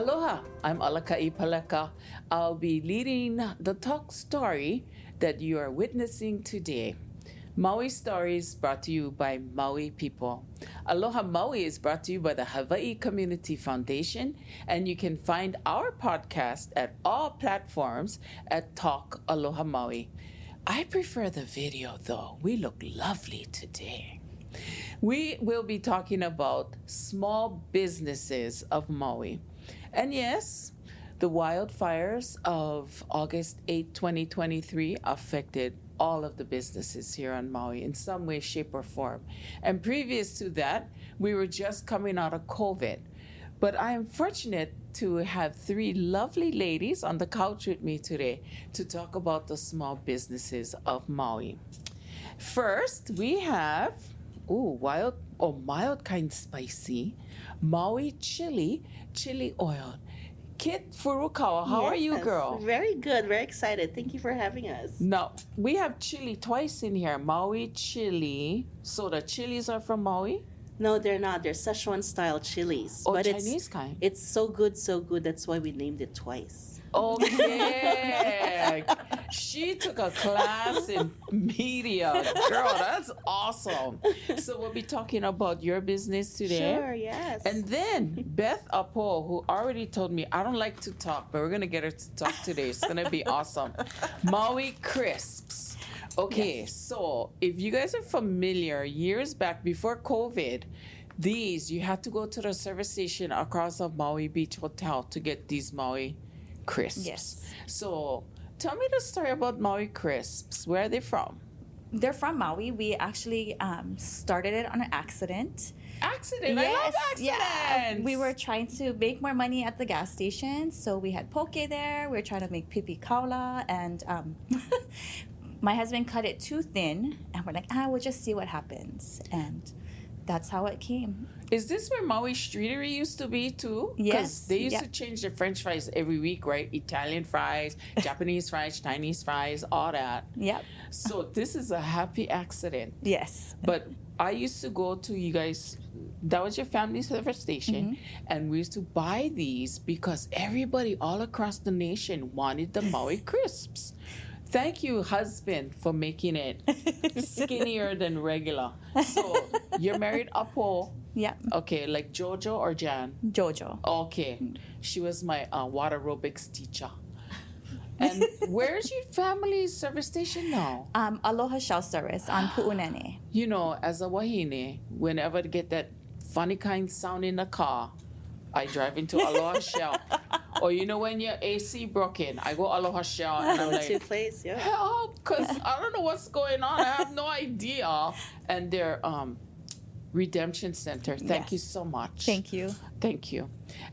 Aloha, I'm Alaka Paleka. I'll be leading the talk story that you are witnessing today. Maui Stories brought to you by Maui people. Aloha Maui is brought to you by the Hawaii Community Foundation, and you can find our podcast at all platforms at Talk Aloha Maui. I prefer the video though. We look lovely today. We will be talking about small businesses of Maui. And yes, the wildfires of August 8, 2023 affected all of the businesses here on Maui in some way, shape, or form. And previous to that, we were just coming out of COVID. But I am fortunate to have three lovely ladies on the couch with me today to talk about the small businesses of Maui. First, we have wild or mild kind spicy Maui Chili Oil. Kit Furukawa, how are you, girl? Very good, very excited. Thank you for having us. Now, we have chili twice in here. Maui chili. So the chilies are from Maui? No, they're not. They're Szechuan style chilies. Or Chinese kind? It's so good, so good. That's why we named it twice. Okay. She took a class in media. Girl, that's awesome. So we'll be talking about your business today. Sure, yes. And then Beth Apo, who already told me I don't like to talk, but we're going to get her to talk today. It's going to be awesome. Maui Crisps. Okay, yes. So if you guys are familiar, years back before COVID, you had to go to the service station across the Maui Beach Hotel to get these Maui Crisps. Yes. So tell me the story about Maui Crisps. Where are they from? They're from Maui. We actually started it on an accident. Accident? Yes, I love accidents. Yeah. We were trying to make more money at the gas station, so we had poke there. We were trying to make pipi kaula, and my husband cut it too thin, and we're like, we'll just see what happens. And that's how it came. Is this where Maui Streetery used to be too? Yes. They used to change their French fries every week, right? Italian fries, Japanese fries, Chinese fries, all that. Yep. So this is a happy accident. Yes. But I used to go to you guys, that was your family service station, and we used to buy these because everybody all across the nation wanted the Maui Crisps. Thank you, husband, for making it skinnier than regular. So, you're married Apo. Yeah. Okay, like Jojo or Jan? Jojo. Okay. She was my water aerobics teacher. And where's your family's service station now? Aloha Shell Service on Pu'unene. You know, as a wahine, whenever I get that funny kind sound in the car, I drive into Aloha Shell. Or you know when your AC broken, I go Aloha Shell and I'm like, place, yeah. help, because I don't know what's going on. I have no idea. And their redemption center. Thank you so much. Thank you. Thank you.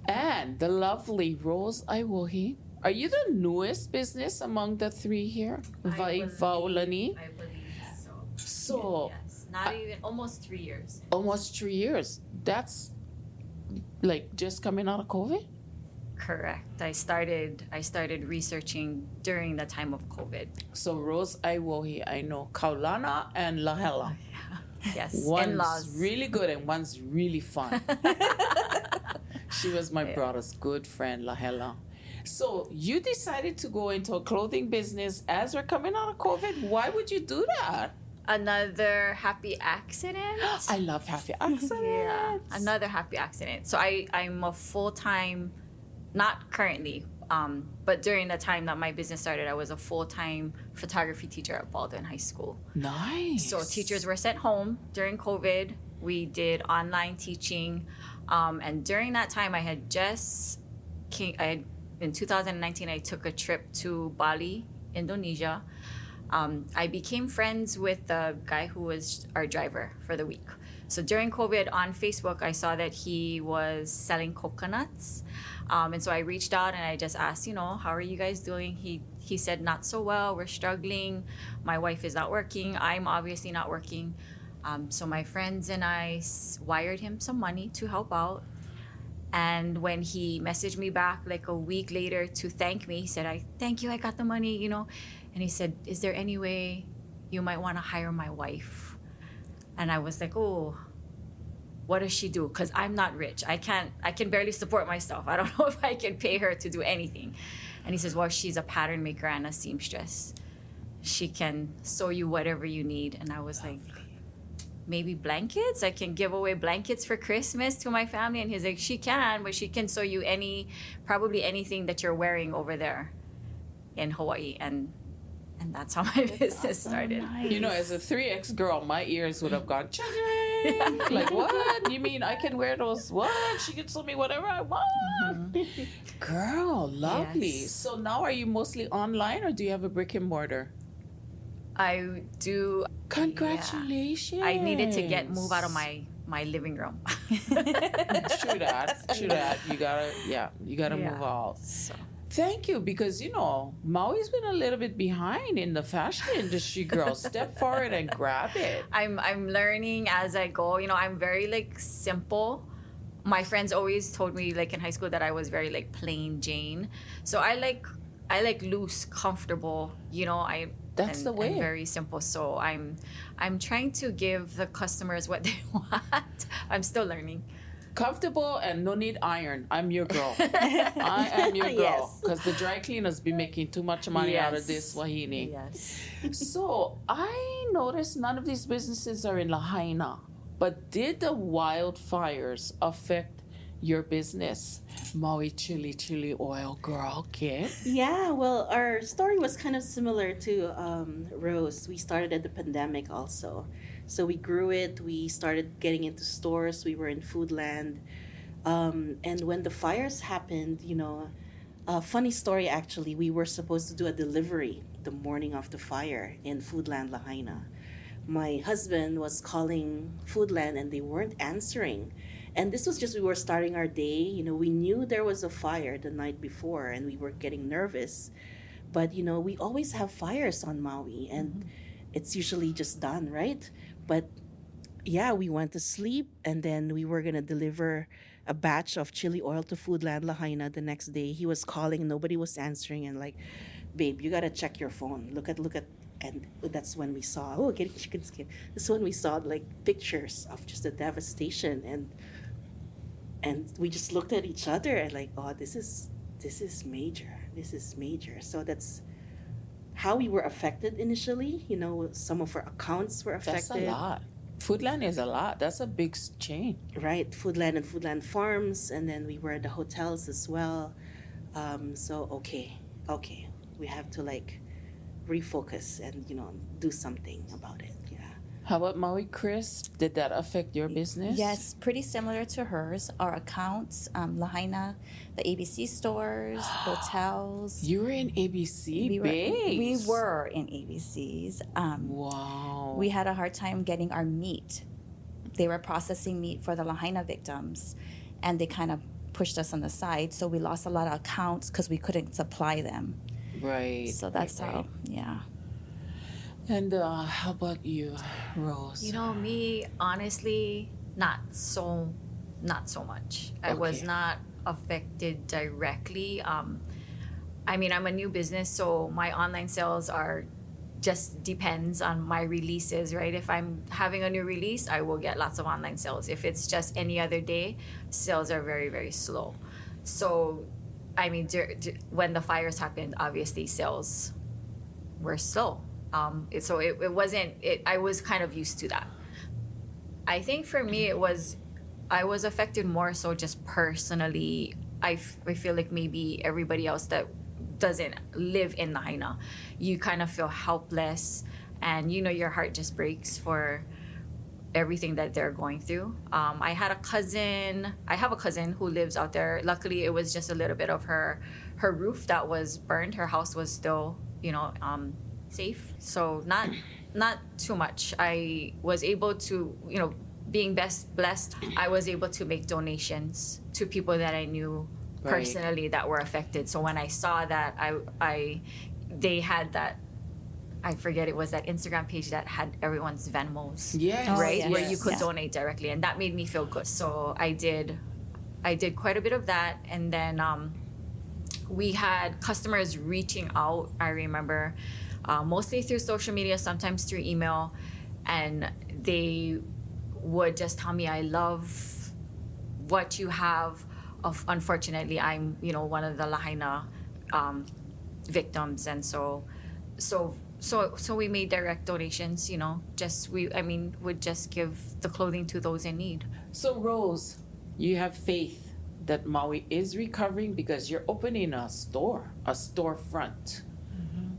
And the lovely Rose Aiwohi. Are you the newest business among the three here? Waiwaolani? I believe so. So, yes, not even almost 3 years. almost 3 years. That's like just coming out of COVID? Correct. I started researching during the time of COVID. So Rose Aiwohi, I know Kaulana and Lahela. Yes, One's in-laws. really good and one's really fun. She was my brother's good friend, Lahela. So you decided to go into a clothing business as we're coming out of COVID. Why would you do that? Another happy accident. I love happy accidents. Yeah, another happy accident. So I'm a full-time, not currently, but during the time that my business started, I was a full-time photography teacher at Baldwin High School. Nice. So teachers were sent home during COVID. We did online teaching. And during that time, in 2019, I took a trip to Bali, Indonesia. I became friends with the guy who was our driver for the week. So during COVID on Facebook, I saw that he was selling coconuts. And so I reached out and I just asked, how are you guys doing? He said, not so well. We're struggling. My wife is not working. I'm obviously not working. So my friends and I wired him some money to help out. And when he messaged me back like a week later to thank me, he said, thank you, I got the money, And he said, is there any way you might want to hire my wife? And I was like, oh, what does she do? Because I'm not rich. I can barely support myself. I don't know if I can pay her to do anything. And he says, well, she's a pattern maker and a seamstress. She can sew you whatever you need. And I was like, maybe blankets? I can give away blankets for Christmas to my family. And he's like, she can, but she can sew you probably anything that you're wearing over there in Hawaii. And that's how my business started. Nice. You know, as a 3X girl, my ears would have gone, cha-ching. Like, what? You mean I can wear those? What? She can sew me whatever I want. Girl, lovely. Yes. So now are you mostly online or do you have a brick and mortar? I do. Congratulations. Yeah. I needed to move out of my living room. True that. You gotta move out. So. Thank you, because you know Maui's been a little bit behind in the fashion industry. Girl, step forward and grab it. I'm learning as I go. You know, I'm very like simple. My friends always told me like in high school that I was very like plain Jane. So I like loose, comfortable. You know, That's the way. And very simple. So I'm trying to give the customers what they want. I'm still learning. Comfortable and no need iron. I'm your girl. I am your girl. Yes. Because the dry cleaners be making too much money out of Yes. this wahine. Yes. So I noticed none of these businesses are in Lahaina. But did the wildfires affect your business? Maui Chili Chili Oil, girl, kid. Yeah, well, our story was kind of similar to Rose. We started at the pandemic also. So we grew it, we started getting into stores, we were in Foodland. And when the fires happened, you know, a funny story actually, we were supposed to do a delivery the morning of the fire in Foodland, Lahaina. My husband was calling Foodland and they weren't answering. And this was just, we were starting our day. You know, we knew there was a fire the night before and we were getting nervous. But, you know, we always have fires on Maui and it's usually just done, right? But yeah, we went to sleep and then we were going to deliver a batch of chili oil to Foodland Lahaina the next day. He was calling, nobody was answering, and like, babe, you got to check your phone. Look at. And that's when we saw, getting chicken skin. That's when we saw like pictures of just the devastation and we just looked at each other and like, oh, this is major. This is major. So that's how we were affected initially. You know, some of our accounts were affected. That's a lot. Foodland is a lot. That's a big chain. Right, Foodland and Foodland Farms, and then we were at the hotels as well. So okay, we have to like refocus and do something about it. Yeah. How about Maui Crisps? Did that affect your business? Yes, pretty similar to hers. Our accounts, Lahaina, the ABC stores, hotels. You were in ABC We base. were in ABCs. Wow. We had a hard time getting our meat. They were processing meat for the Lahaina victims, and they kind of pushed us on the side. So we lost a lot of accounts because we couldn't supply them. Right. So that's right. how, yeah. And how about you, Rose? You know, me, honestly, not so much. I was Okay. not affected directly. I mean, I'm a new business, so my online sales just depends on my releases, right? If I'm having a new release, I will get lots of online sales. If it's just any other day, sales are very, very slow. So, I mean, when the fires happened, obviously sales were slow. It wasn't. I was kind of used to that. I think for me, I was affected more so just personally. I feel like maybe everybody else that doesn't live in Lahaina, you kind of feel helpless, and your heart just breaks for everything that they're going through. I have a cousin who lives out there. Luckily, it was just a little bit of her roof that was burned. Her house was still, safe. So not too much. I was able to, being blessed, I was able to make donations to people that I knew personally that were affected. So when I saw that, they had that, I forget, it was that Instagram page that had everyone's Venmos. Yes. Right? yes. Where you could Yeah. donate directly. And that made me feel good. So I did quite a bit of that. And then we had customers reaching out, I remember, mostly through social media, sometimes through email. And they would just tell me, I love what you have. Unfortunately, I'm, one of the Lahaina victims. And so we made direct donations, would just give the clothing to those in need. So, Rose, you have faith that Maui is recovering because you're opening a storefront.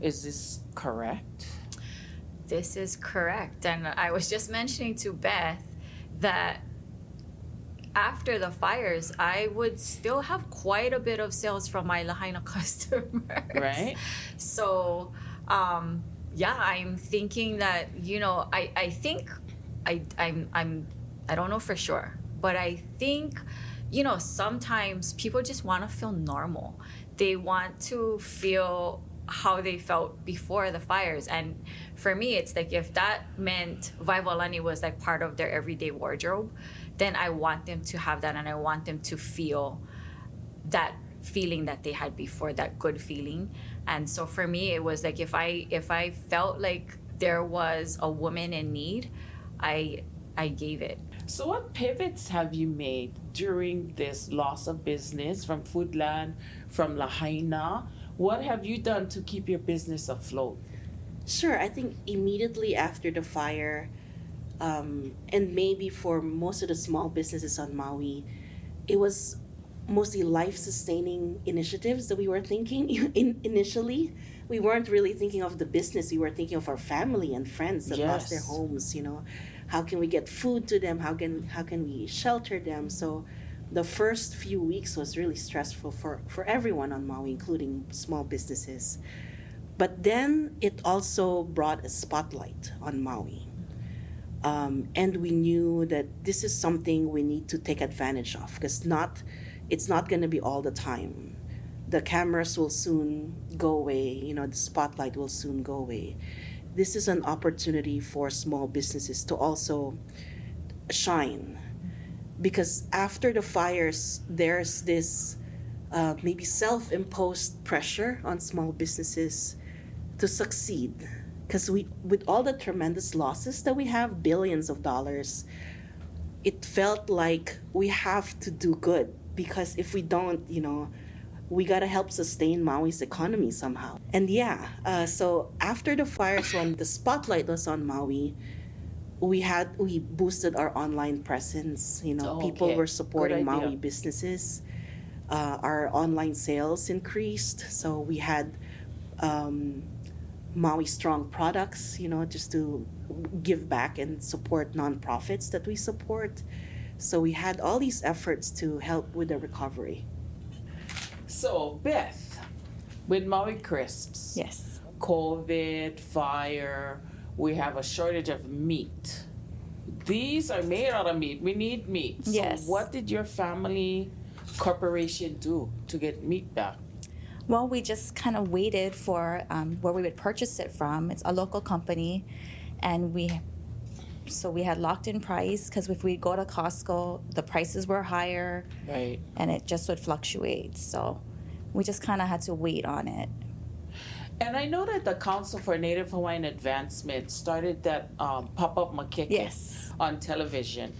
Is this correct? This is correct. And I was just mentioning to Beth that after the fires, I would still have quite a bit of sales from my Lahaina customers. Right. So, I'm thinking that, I don't know for sure, but I think, sometimes people just want to feel normal. They want to feel how they felt before the fires. And for me, it's like, if that meant Waiwaolani was like part of their everyday wardrobe, then I want them to have that, and I want them to feel that feeling that they had before, that good feeling. And so for me, it was like, if I felt like there was a woman in need, I gave it. So what pivots have you made during this loss of business from Foodland, from Lahaina? What have you done to keep your business afloat? Sure, I think immediately after the fire, and maybe for most of the small businesses on Maui, it was mostly life-sustaining initiatives that we were thinking initially. We weren't really thinking of the business. We were thinking of our family and friends that lost their homes. How can we get food to them? How can we shelter them? So the first few weeks was really stressful for everyone on Maui, including small businesses. But then it also brought a spotlight on Maui. And we knew that this is something we need to take advantage of, because it's not going to be all the time. The cameras will soon go away, the spotlight will soon go away. This is an opportunity for small businesses to also shine. Because after the fires, there's this maybe self-imposed pressure on small businesses to succeed. Because with all the tremendous losses that we have, billions of dollars, it felt like we have to do good. Because if we don't, we got to help sustain Maui's economy somehow. And so after the fires, when the spotlight was on Maui, we boosted our online presence. People were supporting Maui businesses. Our online sales increased. So we had Maui Strong products, just to give back and support nonprofits that we support. So we had all these efforts to help with the recovery. So, Beth, with Maui Crisps, Yes. COVID, fire, we have a shortage of meat. These are made out of meat. We need meat. So Yes. what did your family corporation do to get meat back? Well, we just kind of waited for where we would purchase it from. It's a local company, and we had locked in price, because if we go to Costco, the prices were higher, Right. and it just would fluctuate. So we just kind of had to wait on it. And I know that the Council for Native Hawaiian Advancement started that pop-up makeke Yes. on television.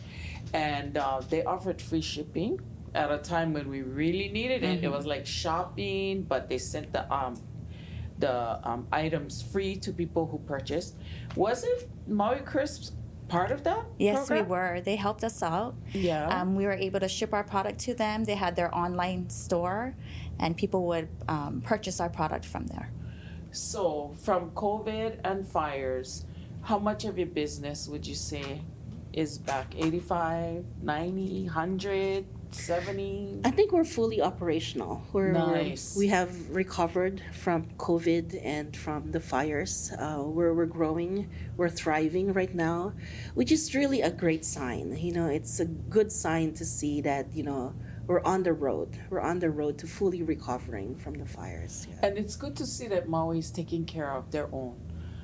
And they offered free shipping at a time when we really needed it. It was like shopping, but they sent the items free to people who purchased. Wasn't Maui Crisps part of that Yes, program? we were. They helped us out. Yeah. We were able to ship our product to them. They had their online store, and people would purchase our product from there. So from COVID and fires, how much of your business would you say is back? 85, 90, 100, 70? I think we're fully operational. Nice. We have recovered from COVID and from the fires. We're growing, we're thriving right now, which is really a great sign. It's a good sign to see that, we're on the road. We're on the road to fully recovering from the fires. Yeah. And it's good to see that Maui is taking care of their own.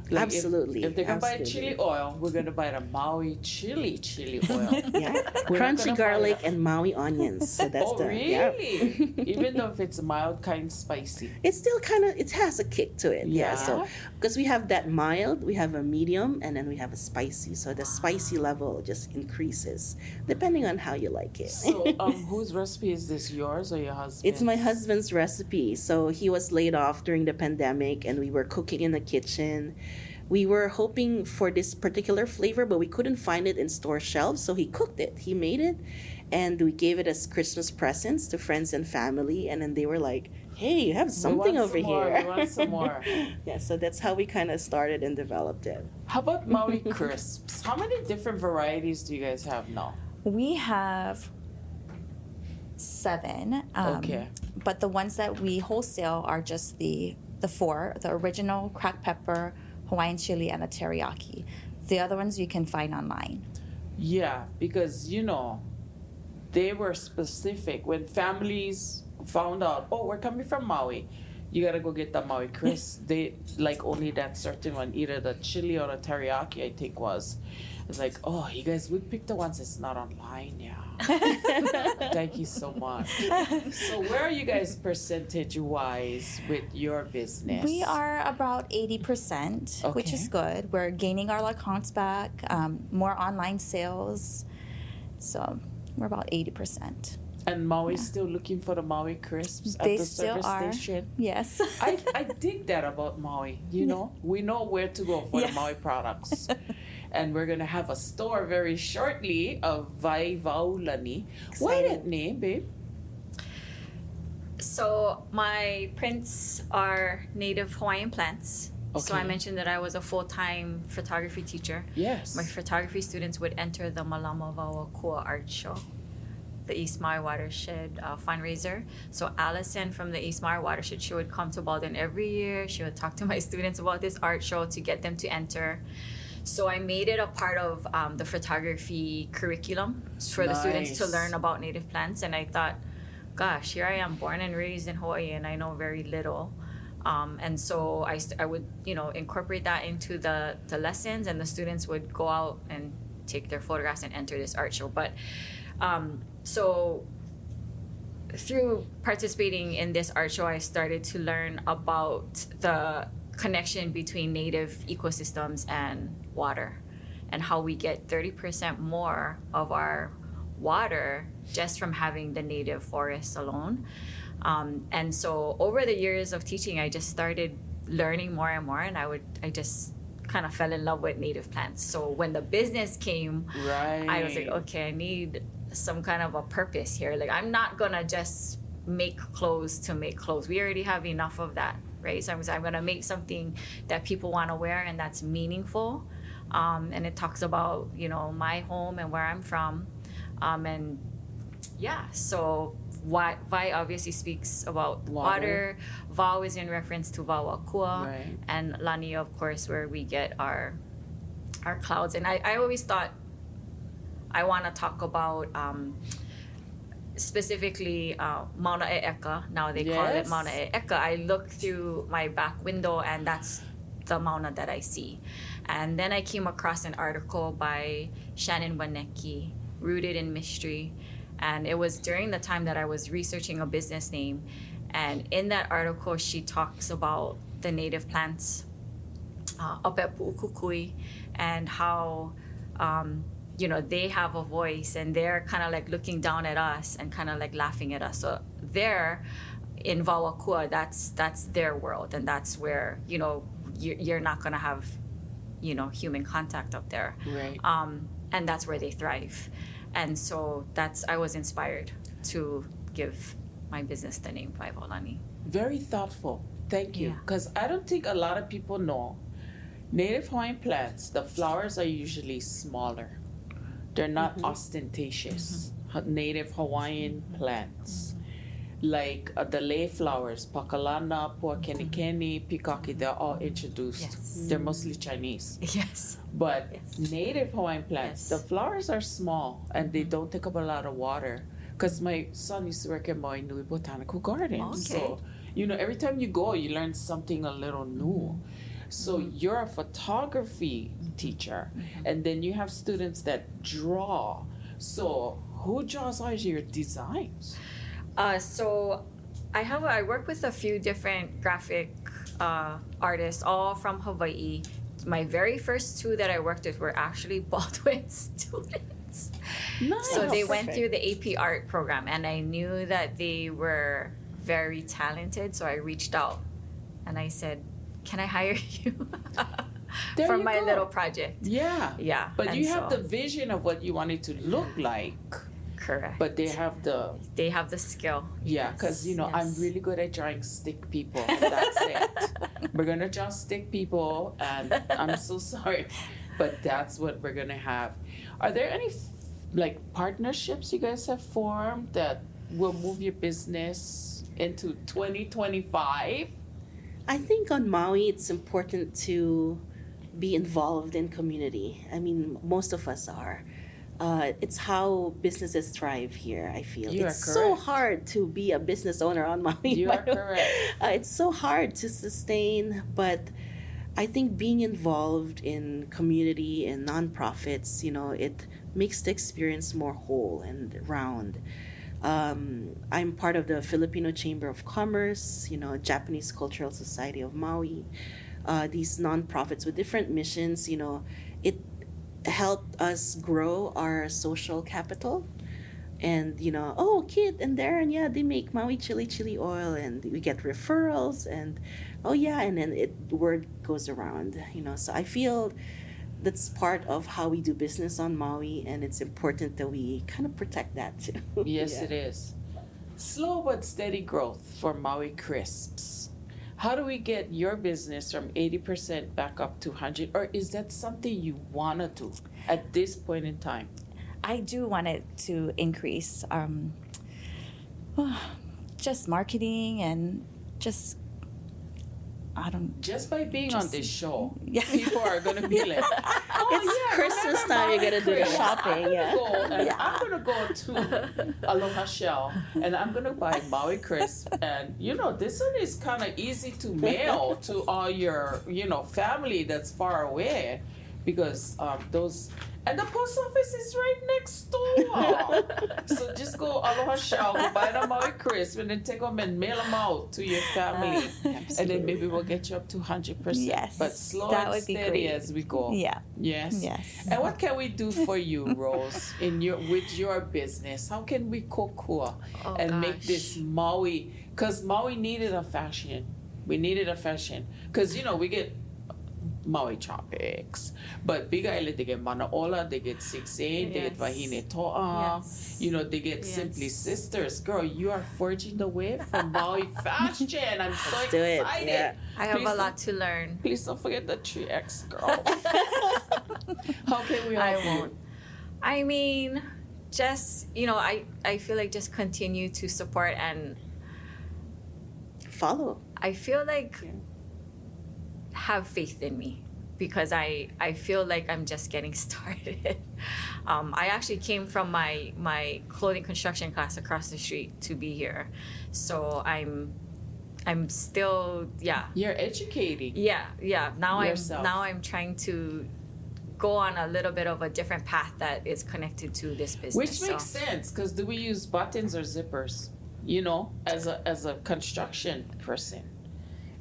Like Absolutely. If they're gonna buy absolutely. chili oil, we're gonna buy the Maui Chili Chili Oil. Yeah, We're not crunchy gonna buy garlic the- and Maui onions. So that's Oh the really? yeah. Even though if it's mild, kind spicy. It's still kind of, it has a kick to it. Yeah. So Yeah? because we have that mild, we have a medium, and then we have a spicy. So the spicy level just increases depending on how you like it. So whose recipe is this? Yours or your husband's? It's my husband's recipe. So he was laid off during the pandemic, and we were cooking in the kitchen. We were hoping for this particular flavor, but we couldn't find it in store shelves. So he cooked it. He made it, and we gave it as Christmas presents to friends and family. And then they were like, "Hey, you have something We want over some more, here." we want some more. Yeah. So that's how we kind of started and developed it. How about Maui Crisps? How many different varieties do you guys have now? We have 7. Okay. But the ones that we wholesale are just the 4, the original cracked pepper, Hawaiian chili, and a teriyaki. The other ones you can find online. Yeah, because they were specific. When families found out, oh, we're coming from Maui, you gotta go get the Maui Crisps. They like only that certain one, either the chili or the teriyaki, I think was. It's like, oh, you guys would pick the ones that's not online, yeah. Thank you so much. So where are you guys percentage-wise with your business? We are about 80%, which is good. We're gaining our accounts back, more online sales. So we're about 80%. And Maui's still looking for the Maui Crisps at They the still service are. station? Yes. I dig that about Maui, We know where to go for the Yeah. Maui products. And we're going to have a store very shortly of Waiwaolani. Why Exciting. that name, babe? So my prints are native Hawaiian plants. So I Okay. mentioned that I was a full-time photography teacher. Yes. My photography students would enter the Malama Wawakua Art Show, the East Maui Watershed fundraiser. So Allison from the East Maui Watershed, she would come to Baldwin every year. She would talk to my students about this art show to get them to enter. So I made it a part of the photography curriculum for the students to Nice. learn about native plants. And I thought, gosh, here I am, born and raised in Hawaii, and I know very little. And so I would, incorporate that into the lessons, and the students would go out and take their photographs and enter this art show. But so through participating in this art show, I started to learn about the connection between native ecosystems and water, and how we get 30% more of our water just from having the native forests alone. And so over the years of teaching, I just started learning more and more, and I just kind of fell in love with native plants. So when the business came, Right. I was like, okay, I need some kind of a purpose here. Like, I'm not gonna just make clothes to make clothes. We already have enough of that, right? So I'm gonna make something that people want to wear and that's meaningful. And it talks about, my home and where I'm from. And yeah, so Vai obviously speaks about water. Vau is in reference to Wawakua. Right. And Lani, of course, where we get our clouds. And I always thought I want to talk about specifically Mauna E'eka. Now they call it Yes. Mauna E'eka. I look through my back window and that's the Mauna that I see. And then I came across an article by Shannon Wanecki, Rooted in Mystery. And it was during the time that I was researching a business name. And in that article, she talks about the native plants up at Pu'ukukui and how, they have a voice and they're kind of like looking down at us and kind of like laughing at us. So there in Wawakua, that's their world. And that's where, you're not going to have, human contact up there. Right. And that's where they thrive. And so I was inspired to give my business the name Waiwaolani. Very thoughtful. Thank you. Yeah. Because I don't think a lot of people know native Hawaiian plants, the flowers are usually smaller. They're not ostentatious. Native Hawaiian plants. Like the lei flowers, pakalana, puakenikeni, pikaki, they're all introduced. Yes. They're mostly Chinese. Yes. But Yes. native Hawaiian plants, Yes. the flowers are small and they don't take up a lot of water. Because my son used to work at Maui Nui Botanical Garden. Okay. So, every time you go, you learn something a little new. So you're a photography teacher, and then you have students that draw. So who draws all your designs? So I work with a few different graphic artists, all from Hawaii. My very first two that I worked with were actually Baldwin students. Nice. So they Oh, went perfect. through the AP art program, and I knew that they were very talented. So I reached out and I said, "Can I hire you There for you my go. little project?" Yeah. Yeah. But and you have so- the vision of what you want it to look like. correct. But they have the They have the skill. yeah, because I'm yes. really good at drawing stick people. And that's it. We're gonna draw stick people, and I'm so sorry, but that's what we're gonna have. Are there any like partnerships you guys have formed that will move your business into 2025? I think on Maui, it's important to be involved in community. I mean, most of us are. It's how businesses thrive here, I feel. You are It's so correct. hard to be a business owner on Maui. You by are the way. correct. It's so hard to sustain, but I think being involved in community and nonprofits, it makes the experience more whole and round. I'm part of the Filipino Chamber of Commerce, Japanese Cultural Society of Maui. These nonprofits with different missions, it helped us grow our social capital. And Kit and Darren, yeah, they make Maui Chili Chili Oil, and we get referrals, and and then word goes around. So I feel that's part of how we do business on Maui, and it's important that we kind of protect that too. Yes, Yeah. it is. Slow but steady growth for Maui Crisps. How do we get your business from 80% back up to 100? Or is that something you want to do at this point in time? I do want it to increase just marketing and just, I don't, Just by being on Just- this show, yeah. people are going to be like, It's Christmas time, you're gonna do the Chris, shopping, yeah. I'm gonna go to Aloha Shell and I'm gonna buy Maui Crisp, and this one is kind of easy to mail to all your family that's far away, because those, and the post office is right next door. So just go Aloha Shell, go buy the Maui Crisp, and then take them and mail them out to your family, and then maybe we'll get you up to 100%. Yes, But slow that and would be steady great. as we go. yeah, Yes. yes. And what can we do for you, Rose, with your business? How can we kokua and make gosh. this Maui? Because Maui needed a fashion. We needed a fashion. Because we get Maui Tropics, but Big Island, they get Manaola, they get 6'8", they get Yes. Wahine Toa, Yes. they get Yes. Simply Sisters. Girl, you are forging the way for Maui fashion. I'm so Let's do it, excited. yeah. I have Please a don't- lot to learn. Please don't forget the 3X, girl. How can we help I you? won't. I mean, just I feel like just continue to support, and Follow. I feel like Yeah. have faith in me, because I feel like I'm just getting started. I actually came from my clothing construction class across the street to be here, so I'm still You're educating. now Yourself. I'm trying to go on a little bit of a different path that is connected to this business. Which makes sense, because do we use buttons or zippers? As a construction person,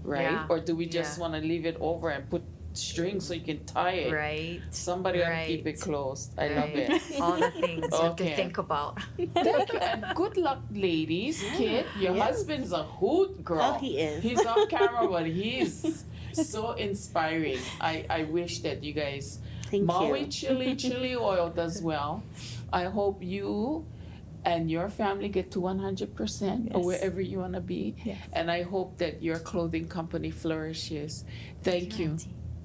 right? Yeah, Or do we just yeah. want to leave it over and put strings so you can tie it? Right. Somebody ought to keep Right. it closed. I love Right. it. All the things you have Okay. to think about. Thank you, and good luck, ladies. Kid, your Yeah. husband's a hoot girl. Oh, he is. He's off camera, but he's so inspiring. I wish that you guys, Thank Maui you. Chili Chili Oil does well. I hope you and your family get to 100% or Yes. wherever you want to be. Yes. And I hope that your clothing company flourishes. Thank you.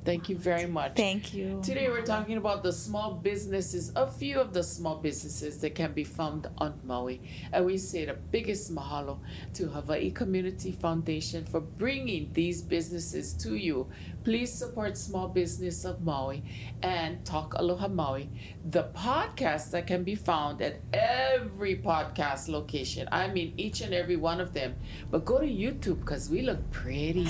Thank you very much. Thank you. Today we're talking about the small businesses, a few of the small businesses that can be found on Maui. And we say the biggest mahalo to Hawaii Community Foundation for bringing these businesses to you. Please support Small Business of Maui and Talk Aloha Maui, the podcast that can be found at every podcast location. I mean, each and every one of them. But go to YouTube because we look pretty.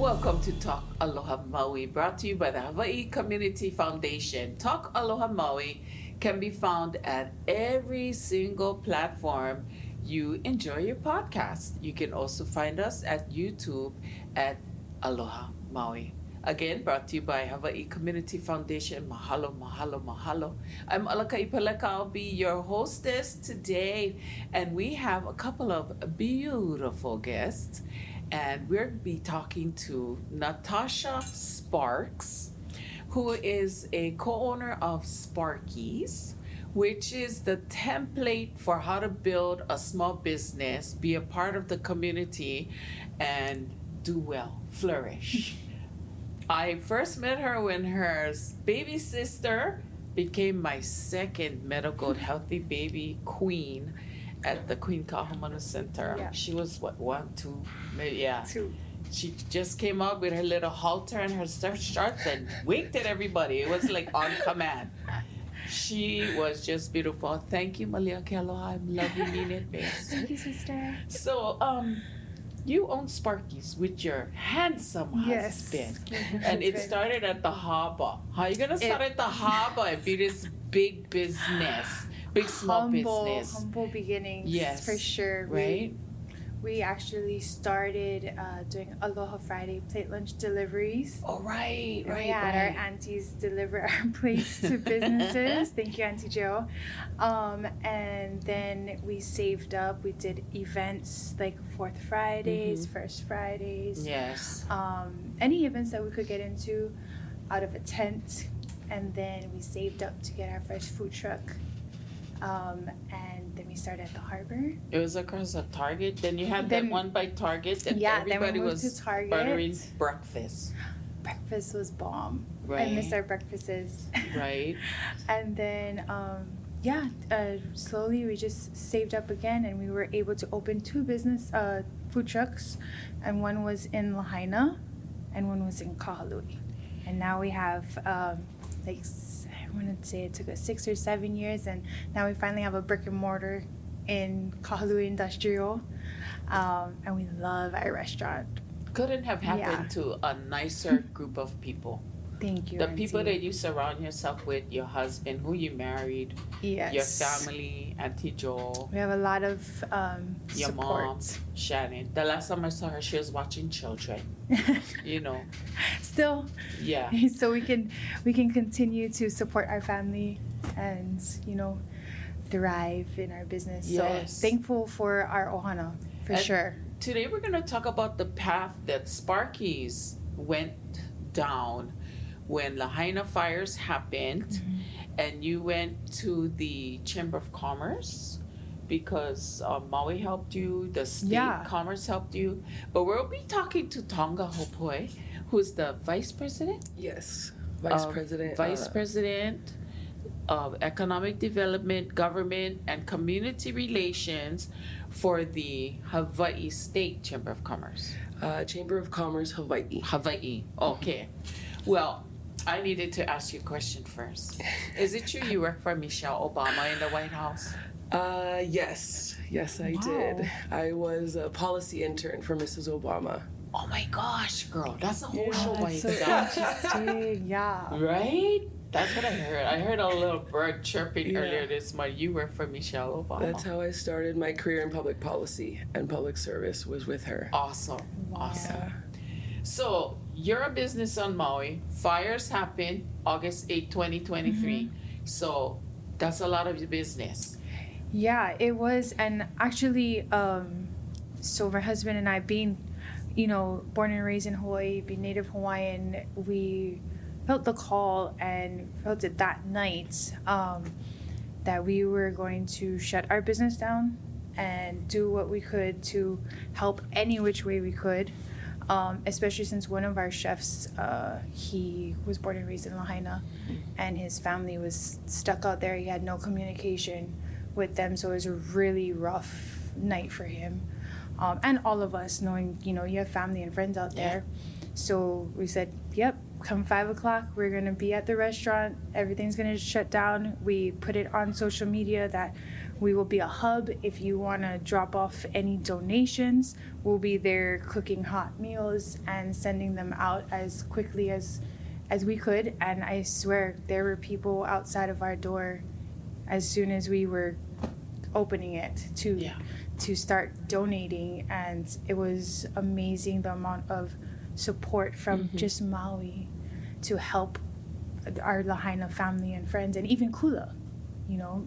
Welcome to Talk Aloha Maui, brought to you by the Hawaii Community Foundation. Talk Aloha Maui can be found at every single platform you enjoy your podcast. You can also find us at YouTube at Aloha Maui. Again, brought to you by Hawaii Community Foundation. Mahalo, mahalo, mahalo. I'm Alaka Paleka. I'll be your hostess today. And we have a couple of beautiful guests. And we'll be talking to Natasha Sparks, who is a co-owner of Sparky's, which is the template for how to build a small business, be a part of the community, and do well, flourish. I first met her when her baby sister became my second medical healthy baby queen at the Queen Kahumanu Center. Yeah. She was what, 1, 2, maybe, yeah. 2. She just came out with her little halter and her shorts and winked at everybody. It was like on command. She was just beautiful. Thank you, Malia Kealoha. I love you, mean it, babes. Thank you, sister. So, you own Sparky's with your handsome Yes. husband. And it started at the harbor. How are you gonna start at the harbor and be this big business? Big small business. Humble beginnings, Yes. for sure. Right? We actually started doing Aloha Friday plate lunch deliveries. Oh, right. We had our aunties deliver our plates to businesses. Thank you, Auntie Joe. And then we saved up. We did events like Fourth Fridays, First Fridays. Yes. Any events that we could get into out of a tent. And then we saved up to get our first food truck. And then we started at the harbor. It was across a Target. Then you had that Then- one by Target, and Yeah, then we everybody moved was to Target. ordering breakfast. Breakfast was bomb. Right. I miss our breakfasts. Right. And then, slowly we just saved up again, and we were able to open 2 business food trucks, and one was in Lahaina, and one was in Kahului. And now we have I want to say it took us 6 or 7 years, and now we finally have a brick and mortar in Kahului Industrial, and we love our restaurant. Couldn't have happened Yeah. to a nicer group of people. Thank you, The people Auntie. that you surround yourself with, your husband, who you married, Yes. your family, Auntie Joe, We have a lot of your support. mom, Shannon. The last time I saw her, she was watching children. You know, Still, yeah. so we can continue to support our family and thrive in our business. Yes. So thankful for our ohana, for And sure. Today we're going to talk about the path that Sparky's went down when Lahaina fires happened, and you went to the Chamber of Commerce because Maui helped you, the state Yeah. commerce helped you. But we'll be talking to Tonga Hopoi, who's the vice president? Yes, Vice President. Vice President of Economic Development, Government, and Community Relations for the Hawaii State Chamber of Commerce. Chamber of Commerce, Hawaii. Hawaii. Okay. Well, I needed to ask you a question first. Is it true you work for Michelle Obama in the White House? Yes, I Wow. did. I was a policy intern for Mrs. Obama. Oh my gosh, girl, that's a whole Yeah, show by That's so itself. interesting. Yeah. Right? That's what I heard. I heard a little bird chirping Yeah. earlier this morning. You work for Michelle Obama. That's how I started my career in public policy and public service was with her. Awesome. Awesome. Yeah. So, you're a business on Maui. Fires happened August 8, 2023. So, that's a lot of your business. Yeah, it was, and actually, so my husband and I, being, born and raised in Hawaii, being Native Hawaiian, we felt the call and felt it that night that we were going to shut our business down and do what we could to help any which way we could. Especially since one of our chefs, he was born and raised in Lahaina, and his family was stuck out there. He had no communication with them, so it was a really rough night for him, and all of us, knowing you have family and friends out there. So we said, "Yep, come 5:00, we're gonna be at the restaurant. Everything's gonna shut down." We put it on social media that We will be a hub if you want to drop off any donations. We'll be there cooking hot meals and sending them out as quickly as we could. And I swear there were people outside of our door as soon as we were opening it to start donating, and it was amazing the amount of support from just Maui to help our Lahaina family and friends, and even Kula. You know,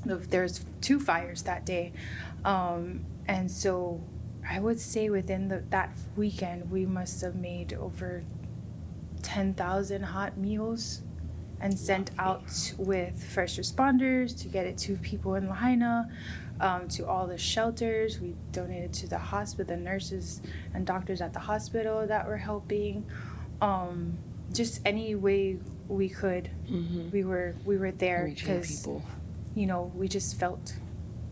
there's 2 fires that day, and so I would say within that weekend we must have made over 10,000 hot meals and sent out with first responders to get it to people in Lahaina, to all the shelters. We donated to the hospital, the nurses and doctors at the hospital that were helping. Just any way we could, we were there because, you know, we just felt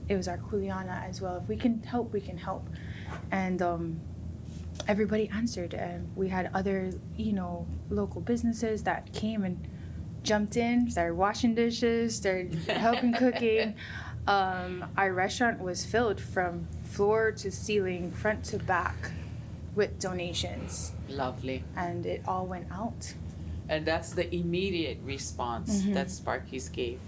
it was our kuleana as well. If we can help, we can help. And everybody answered, and we had other, you know, local businesses that came and jumped in, started washing dishes, started helping cooking. Our restaurant was filled from floor to ceiling, front to back, with donations. Lovely. And it all went out. And that's the immediate response that Sparky's gave.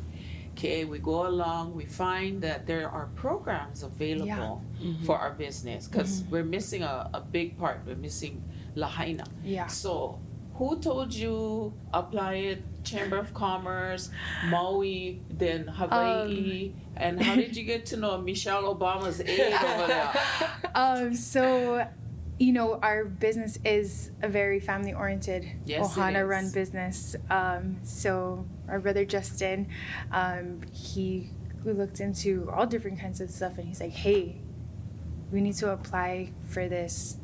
Okay, we go along, we find that there are programs available for our business, because we're missing a big part. We're missing Lahaina. Yeah. So who told you apply it? Chamber of Commerce, Maui, then Hawaii, and how did you get to know Michelle Obama's aide over there? So, you know, our business is a very family-oriented, Ohana-run business. So our brother Justin, he looked into all different kinds of stuff, and he's like, hey, we need to apply for this.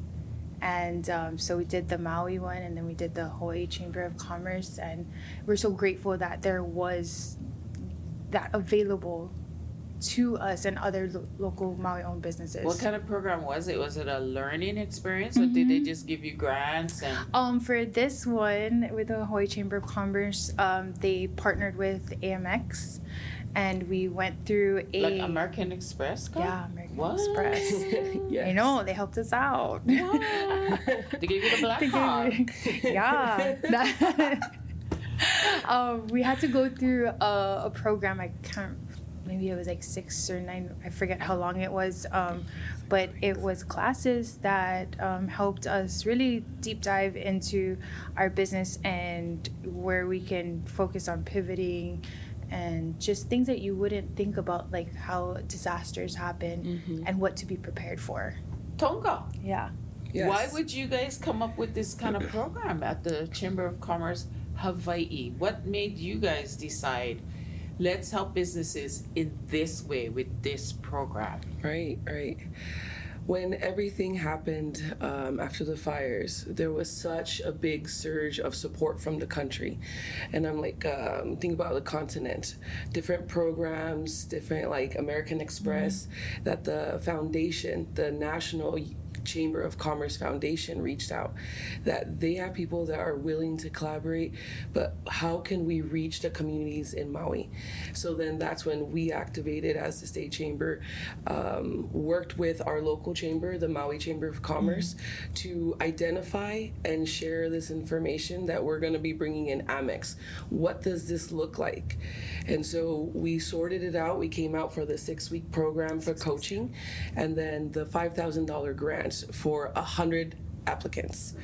And so we did the Maui one, and then we did the Hawaii Chamber of Commerce, and we're so grateful that there was that available to us and other local Maui-owned businesses. What kind of program was it? Was it a learning experience, or did they just give you grants? And for this one, with the Hawaii Chamber of Commerce, they partnered with AMX, and we went through like American Express card? Yeah, American What? Express. Yes. I know, they helped us out. What? They gave you the black card. Yeah. We had to go through a program. I can't, maybe it was like 6 or 9, I forget how long it was, but it was classes that helped us really deep dive into our business and where we can focus on pivoting and just things that you wouldn't think about, like how disasters happen and what to be prepared for. Tonga. Yeah. Yes. Why would you guys come up with this kind of program at the Chamber of Commerce Hawaii? What made you guys decide, let's help businesses in this way with this program? Right. When everything happened after the fires, there was such a big surge of support from the country. And I'm like, think about the continent, different programs, different like American Express, that the foundation, the National Chamber of Commerce Foundation reached out, that they have people that are willing to collaborate, but how can we reach the communities in Maui? So then that's when we activated as the state chamber, worked with our local chamber, the Maui Chamber of Commerce, to identify and share this information that we're going to be bringing in Amex. What does this look like? And so we sorted it out. We came out for the 6-week program for coaching, and then the $5,000 grant for 100 applicants.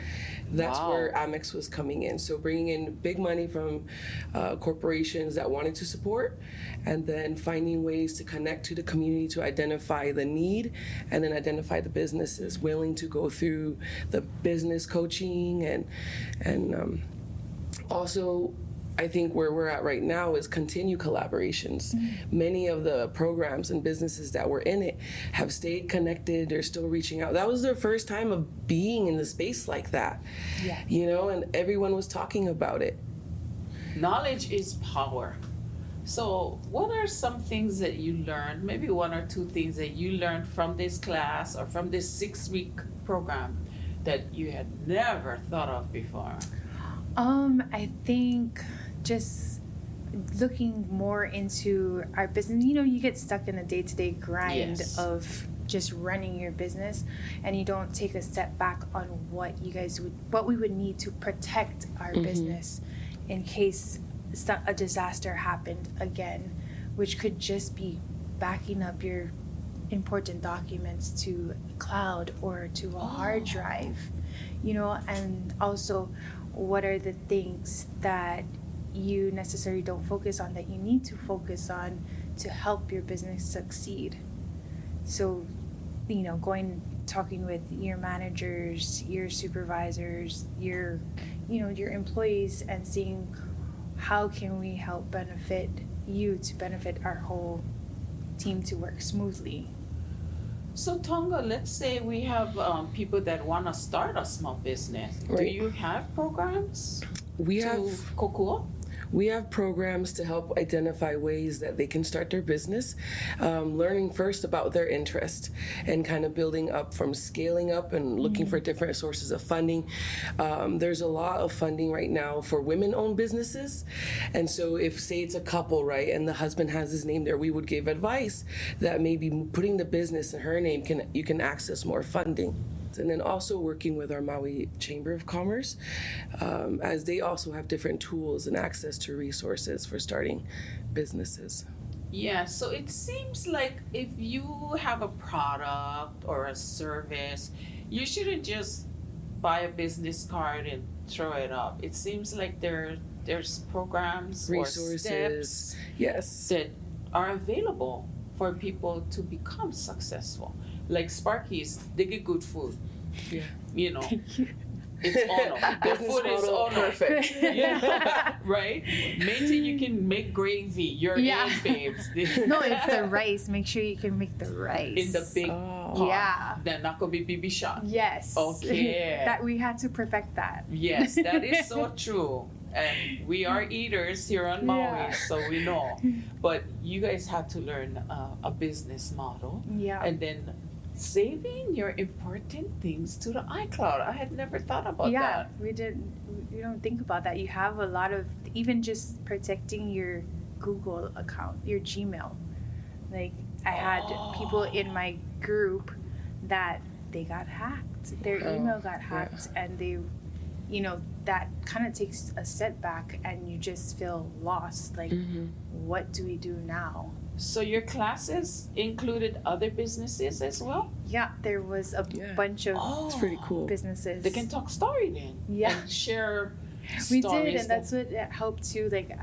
That's where Amex was coming in. So bringing in big money from corporations that wanted to support, and then finding ways to connect to the community to identify the need, and then identify the businesses willing to go through the business coaching, and also I think where we're at right now is continue collaborations. Many of the programs and businesses that were in it have stayed connected. They're still reaching out. That was their first time of being in the space like that, you know, and everyone was talking about it. Knowledge is power. So what are some things that you learned, maybe 1 or 2 things that you learned from this class or from this 6-week program that you had never thought of before? I think just looking more into our business. You know, you get stuck in the day-to-day grind Yes. of just running your business, and you don't take a step back on what we would need to protect our business in case a disaster happened again, which could just be backing up your important documents to cloud or to a hard drive, you know. And also, what are the things that you necessarily don't focus on that you need to focus on to help your business succeed? So, you know, talking with your managers, your supervisors, your employees, and seeing how can we help benefit you to benefit our whole team to work smoothly. So Tonga, let's say we have people that want to start a small business. Do Right. you have programs We to have kokua? We have programs to help identify ways that they can start their business, learning first about their interest and kind of building up from scaling up and looking for different sources of funding. There's a lot of funding right now for women-owned businesses. And so if, say, it's a couple, right, and the husband has his name there, we would give advice that maybe putting the business in her name, you can access more funding. And then also working with our Maui Chamber of Commerce, as they also have different tools and access to resources for starting businesses. Yeah, so it seems like if you have a product or a service, you shouldn't just buy a business card and throw it up. It seems like there's programs or Resources, steps yes. that are available for people to become successful. Like Sparky's, they get good food. Yeah. You know, it's honor. The Business food is model, honor. perfect. Yeah, right? Maybe you can make gravy. You're Yeah. in, babes. No, it's the rice. Make sure you can make the rice. In the big Oh. pot. Yeah. Then not gonna be BB shot. Yes. Okay. That we had to perfect that. Yes, that is so true. And we are eaters here on Maui, Yeah. so we know. But you guys have to learn a business model. Yeah. And then saving your important things to the iCloud. I had never thought about Yeah, that. we don't think about that. You have a lot of, even just protecting your Google account, your Gmail. Like, I had people in my group that they got hacked. Their email got hacked, and they, you know, that kind of takes a setback, and you just feel lost. Like, what do we do now? So your classes included other businesses as well? Yeah, there was a Yeah. bunch of It's pretty cool. businesses. They can talk story then. Yeah. And share We stories. did, and that's what helped too. Like,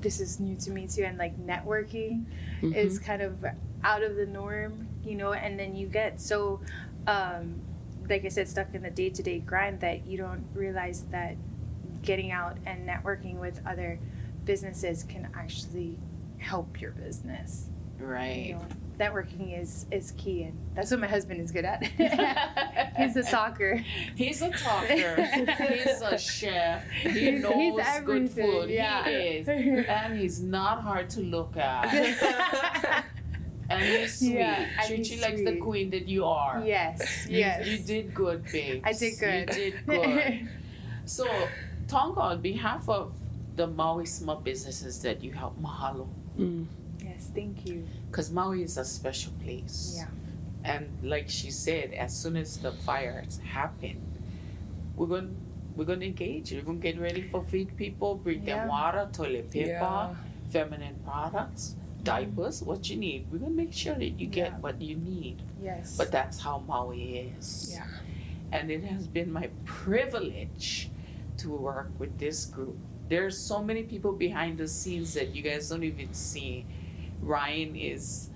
this is new to me too, and like networking is kind of out of the norm, you know. And then you get so, like I said, stuck in the day-to-day grind that you don't realize that getting out and networking with other businesses can actually help your business. Right. You know, networking is key, and that's what my husband is good at. He's a talker. He's a talker. He's a chef. He knows he's good everything, food. yeah. He is. And he's not hard to look at. And he's sweet. Yeah, and Treat he's you like the sweet. queen that you are. Yes, You- yes. You did good, babe. I did good. You did good. So, Tonga, on behalf of the Maui small businesses that you help, mahalo. Yes, thank you. Because Maui is a special place. Yeah. And like she said, as soon as the fires happen, we're going to engage. We're going to get ready for feed people, bring Yeah. them water, toilet paper, Yeah. feminine products, diapers, what you need. We're going to make sure that you get Yeah. what you need. Yes. But that's how Maui is. Yeah. And it has been my privilege to work with this group. There's so many people behind the scenes that you guys don't even see. Ryan is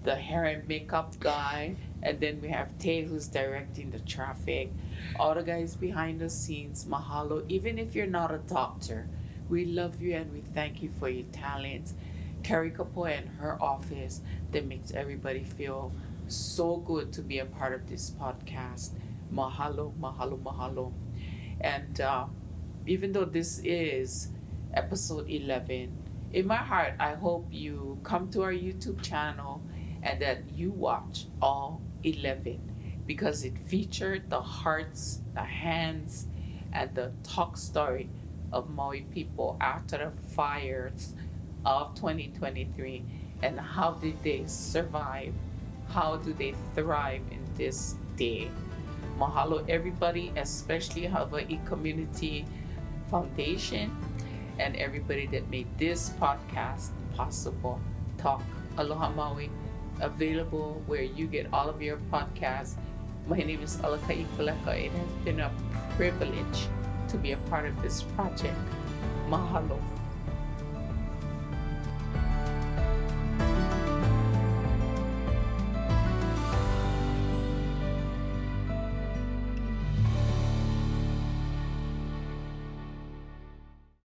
the hair and makeup guy, and then we have Tay who's directing the traffic. All the guys behind the scenes, mahalo. Even if you're not a doctor, we love you and we thank you for your talents. Karey Kapoi and her office that makes everybody feel so good to be a part of this podcast. Mahalo, mahalo, mahalo. And even though this is episode 11, in my heart, I hope you come to our YouTube channel and that you watch all 11 because it featured the hearts, the hands, and the talk story of Maui people after the fires of 2023, and how did they survive? How do they thrive in this day? Mahalo everybody, especially Hawaii Community Foundation and everybody that made this podcast possible. Talk Aloha Maui, available where you get all of your podcasts. My name is Alaka. It has been a privilege to be a part of this project. Mahalo.